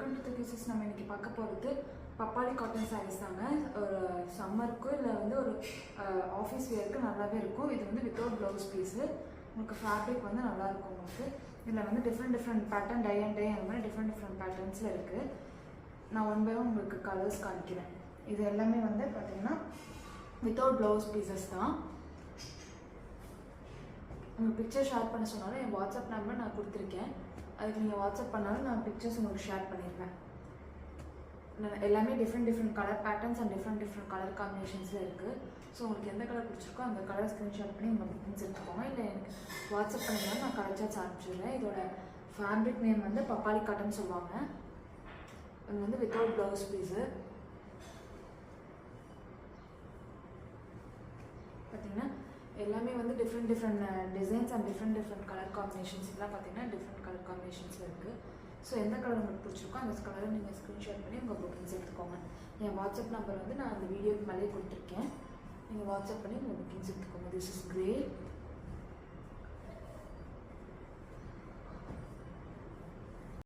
Welcome to the pieces. நம்ம இன்னைக்கு பார்க்க போகிறது பப்பாளி காட்டன் சாரீஸ் தாங்க. ஒரு சம்மருக்கு இல்லை வந்து ஒரு ஆஃபீஸ் வேருக்கு நல்லாவே இருக்கும். இது வந்து வித்தவுட் ப்ளவுஸ் பீஸு. உங்களுக்கு ஃபேப்ரிக் வந்து நல்லாயிருக்கும். உங்களுக்கு இதில் வந்து different pattern, tie and dye அந்த மாதிரி டிஃப்ரெண்ட் பேட்டர்ன்ஸில் இருக்குது. நான் ஒன் பை ஒன் உங்களுக்கு கலர்ஸ் காமிக்கிறேன். இது எல்லாமே வந்து பார்த்திங்கன்னா வித்தவுட் ப்ளவுஸ் பீசஸ் தான். உங்கள் பிக்சர் ஷேர் பண்ண சொன்னாலும் என் வாட்ஸ்அப் நம்பர் நான் கொடுத்துருக்கேன். அதுக்கு நீங்கள் வாட்ஸ்அப் பண்ணாலும் நான் பிக்சர்ஸ் உங்களுக்கு ஷேர் பண்ணிடுவேன். எல்லாமே different colour patterns and different colour காம்பினேஷன்ஸில் இருக்குது. ஸோ உங்களுக்கு எந்த கலர் பிடிச்சிருக்கோ அந்த கலர் ஸ்க்ரீன்ஷாட் பண்ணி உங்கள் புக்கிங்ஸ் எடுத்துக்கோங்க. இல்லை எனக்கு வாட்ஸ்அப் பண்ணிங்கன்னா நான் கலர் சார்ஜ் அனுப்பிச்சிடுறேன். இதோட ஃபேப்ரிக் நேம் வந்து பப்பாளி காட்டன் சொல்லுவாங்க. இது வந்து வித்தவுட் ப்ளவுஸ் பீஸு. பார்த்தீங்கன்னா எல்லாமே வந்து different designs and different colour combinations. இதெல்லாம் பார்த்தீங்கன்னா டிஃப்ரெண்ட் கலர் காம்பினேஷன்ஸில் இருக்குது. ஸோ எந்த கலர் உங்களுக்கு பிடிச்சிருக்கோ அந்த கலரை நீங்கள் ஸ்க்ரீன்ஷாட் பண்ணி உங்கள் புக்கிங்ஸ் எடுத்துக்கோங்க. என் வாட்ஸ்அப் நம்பர் வந்து நான் அந்த வீடியோக்கு மேலே கொடுத்துருக்கேன். நீங்கள் வாட்ஸ்அப் பண்ணி உங்கள் புக்கிங்ஸ் எடுத்துக்கோங்க. This is grey.